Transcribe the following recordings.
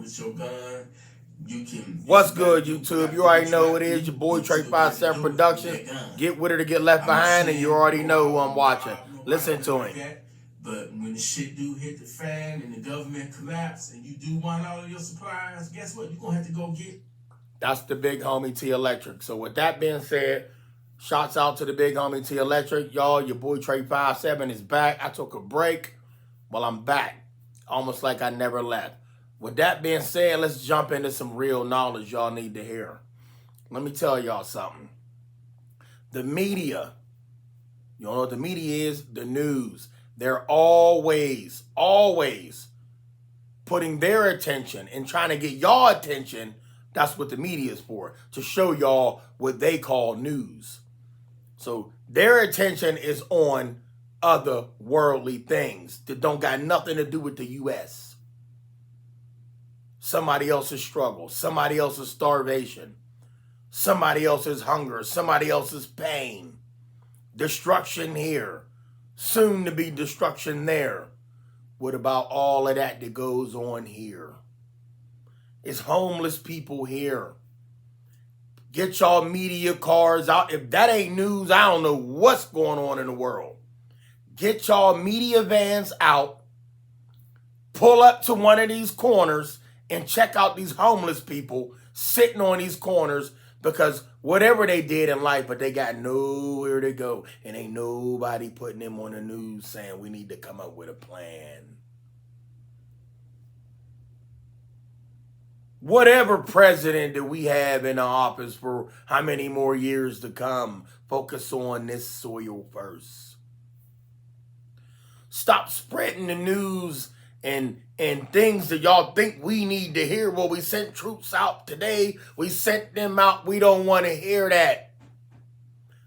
with your gun. You can. What's good, YouTube? You already know who it is. Your boy Trey 57 Productions. Get with her to get left behind, and you already know who I'm watching. Listen to him. But when the shit do hit the fan and the government collapse and you do want all of your supplies, guess what? You're gonna have to go get. That's the big homie T Electric. So with that being said, shouts out to the big homie T Electric. Y'all, your boy Trey 57 is back. I took a break. Well, I'm back. Almost like I never left. With that being said, let's jump into some real knowledge y'all need to hear. Let me tell y'all something. The media, you know what the media is? The news. They're always putting their attention and trying to get y'all attention. That's what the media is for, to show y'all what they call news. So their attention is on other worldly things that don't got nothing to do with the U.S. Somebody else's struggle, somebody else's starvation, somebody else's hunger, somebody else's pain, destruction here, soon to be destruction there. What about all of that goes on here? It's homeless people here. Get y'all media cars out. If that ain't news, I don't know what's going on in the world. Get y'all media vans out. Pull up to one of these corners and check out these homeless people sitting on these corners because whatever they did in life, but they got nowhere to go. And ain't nobody putting them on the news saying we need to come up with a plan. Whatever president that we have in the office for how many more years to come, focus on this soil first. Stop spreading the news and things that y'all think we need to hear. Well, we sent troops out today. We sent them out. We don't want to hear that.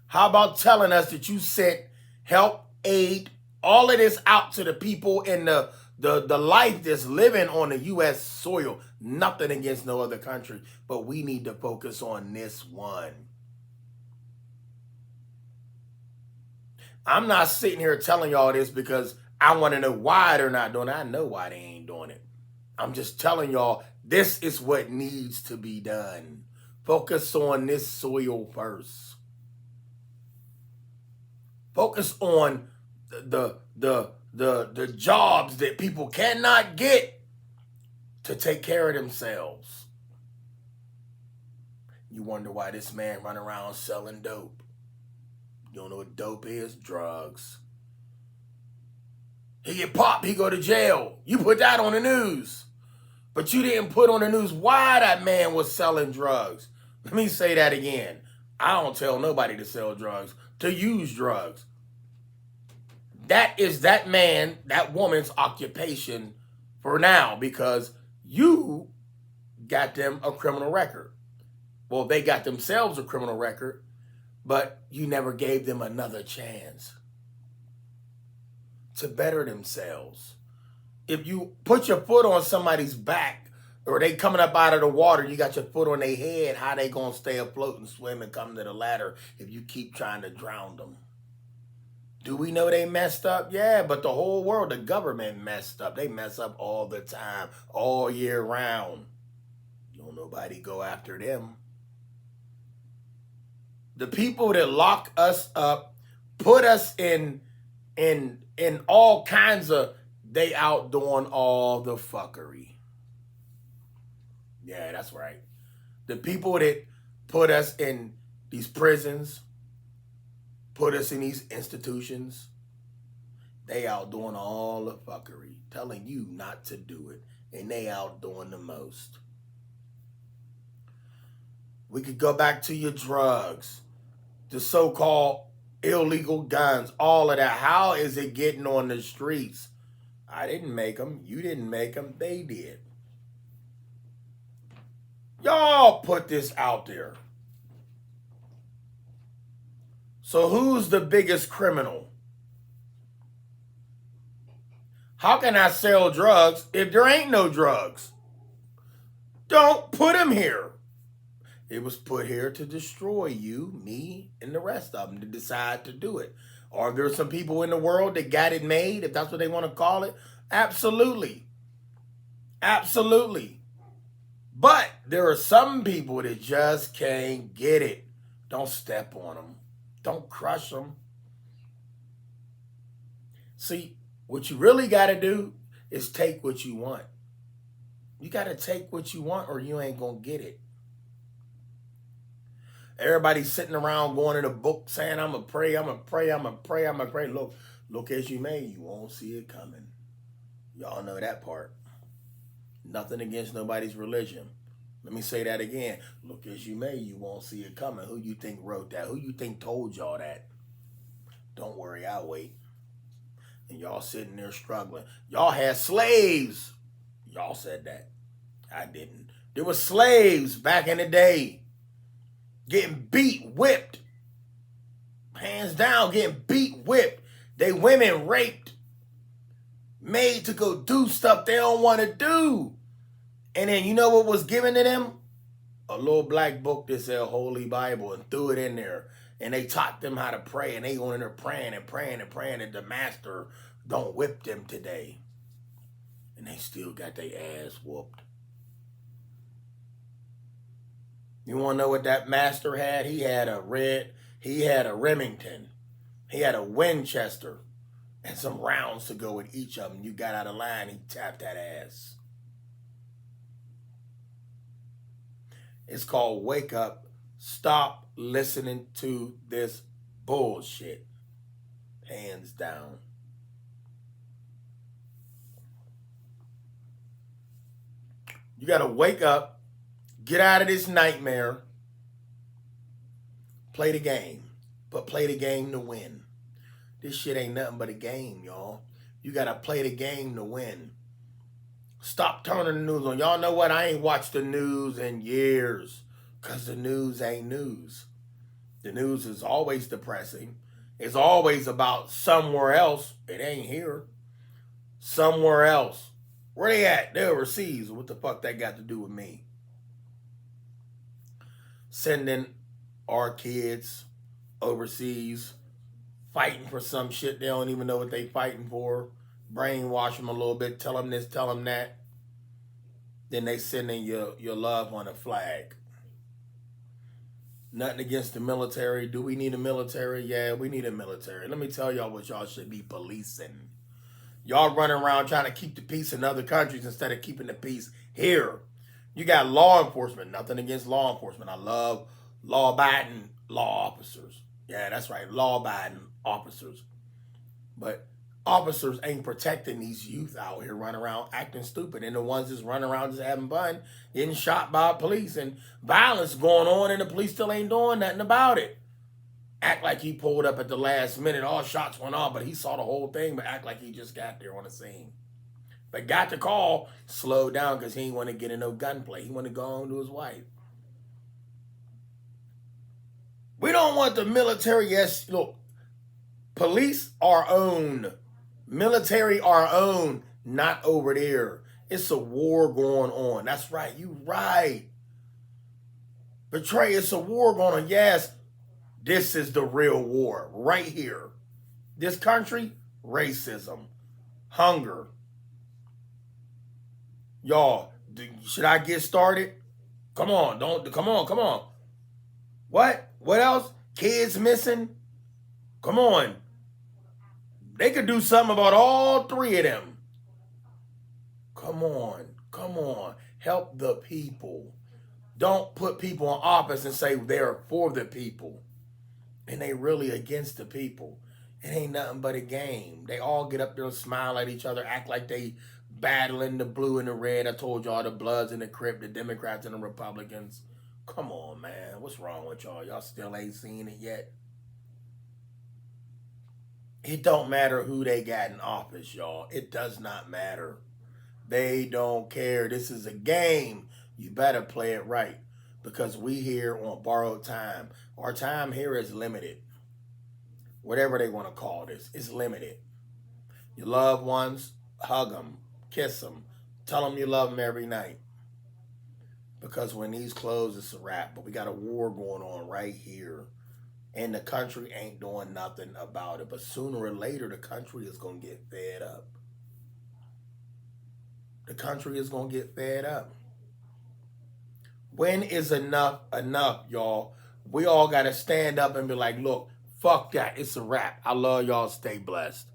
How about telling us that you sent help, aid, all of this out to the people in the life that's living on the U.S. soil? Nothing against no other country, but we need to focus on this one. I'm not sitting here telling y'all this because I want to know why they're not doing it. I know why they ain't doing it. I'm just telling y'all this is what needs to be done. Focus on this soil first. Focus on the jobs that people cannot get to take care of themselves. You wonder why this man run around selling dope. You don't know what dope is? Drugs. He get popped, he go to jail. You put that on the news. But you didn't put on the news why that man was selling drugs. Let me say that again. I don't tell nobody to sell drugs, to use drugs. That is that man, that woman's occupation for now because you got them a criminal record. Well, they got themselves a criminal record, but you never gave them another chance to better themselves. If you put your foot on somebody's back or they coming up out of the water, you got your foot on their head, how they going to stay afloat and swim and come to the ladder if you keep trying to drown them? Do we know they messed up? Yeah, but the whole world, the government messed up. They mess up all the time, all year round. Don't nobody go after them. The people that lock us up, put us in all kinds of, they out doing all the fuckery. Yeah, that's right. The people that put us in these prisons, put us in these institutions, they out doing all the fuckery, telling you not to do it, and they out doing the most. We could go back to your drugs, the so-called illegal guns, all of that. How is it getting on the streets? I didn't make them. You didn't make them. They did. Y'all put this out there. So who's the biggest criminal? How can I sell drugs if there ain't no drugs? Don't put them here. It was put here to destroy you, me, and the rest of them to decide to do it. Are there some people in the world that got it made, if that's what they want to call it? Absolutely. Absolutely. But there are some people that just can't get it. Don't step on them. Don't crush them. See, what you really got to do is take what you want. You got to take what you want or you ain't going to get it. Everybody's sitting around going to the book saying, I'm going to pray, I'm going to pray, I'm going to pray, I'm going to pray. Look as you may, you won't see it coming. Y'all know that part. Nothing against nobody's religion. Let me say that again. Look as you may, you won't see it coming. Who you think wrote that? Who you think told y'all that? Don't worry, I'll wait. And y'all sitting there struggling. Y'all had slaves. Y'all said that. I didn't. There were slaves back in the day. Getting beat, whipped. Hands down, getting beat, whipped. They women raped. Made to go do stuff they don't want to do. And then you know what was given to them? A little black book that said Holy Bible and threw it in there. And they taught them how to pray. And they went in there praying and praying and praying that the master don't whip them today. And they still got their ass whooped. You want to know what that master had? He had a Remington. He had a Winchester. And some rounds to go with each of them. You got out of line, he tapped that ass. It's called Wake Up. Stop listening to this bullshit. Hands down. You got to wake up, get out of this nightmare, play the game, but play the game to win. This shit ain't nothing but a game, y'all. You got to play the game to win. Stop turning the news on. Y'all know what? I ain't watched the news in years because the news ain't news. The news is always depressing. It's always about somewhere else. It ain't here. Somewhere else. Where they at? They're overseas. What the fuck that got to do with me? Sending our kids overseas, fighting for some shit they don't even know what they fighting for. Brainwash them a little bit, tell them this, tell them that. Then they send in your loved one a flag. Nothing against the military. Do we need a military? Yeah, we need a military. Let me tell y'all what y'all should be policing. Y'all running around trying to keep the peace in other countries instead of keeping the peace here. You got law enforcement. Nothing against law enforcement. I love law-abiding law officers. Yeah, that's right. Law-abiding officers. But officers ain't protecting these youth out here running around acting stupid. And the ones that's running around just having fun, getting shot by police and violence going on and the police still ain't doing nothing about it. Act like he pulled up at the last minute. All shots went off, but he saw the whole thing, but act like he just got there on the scene. But got the call, slowed down because he didn't want to get in no gunplay. He wanted to go home to his wife. We don't want the military. Yes, look, police our own. Military our own, not over there. It's a war going on. That's right. You right. Betray, it's a war going on. Yes, this is the real war right here. This country, racism, hunger. Y'all, should I get started? Come on, come on. What? What else? Kids missing? Come on. They could do something about all three of them. Come on. Help the people. Don't put people in office and say they're for the people. And they really against the people. It ain't nothing but a game. They all get up there and smile at each other, act like they battling the blue and the red. I told y'all the Bloods and the Crip, the Democrats and the Republicans. Come on, man. What's wrong with y'all? Y'all still ain't seen it yet? It don't matter who they got in office, y'all. It does not matter. They don't care. This is a game. You better play it right because we here on borrowed time. Our time here is limited. Whatever they want to call this, it's limited. Your loved ones, hug them, kiss them, tell them you love them every night. Because when these close, it's a wrap. But we got a war going on right here. And the country ain't doing nothing about it. But sooner or later, the country is going to get fed up. The country is going to get fed up. When is enough enough, y'all? We all got to stand up and be like, look, fuck that. It's a wrap. I love y'all. Stay blessed.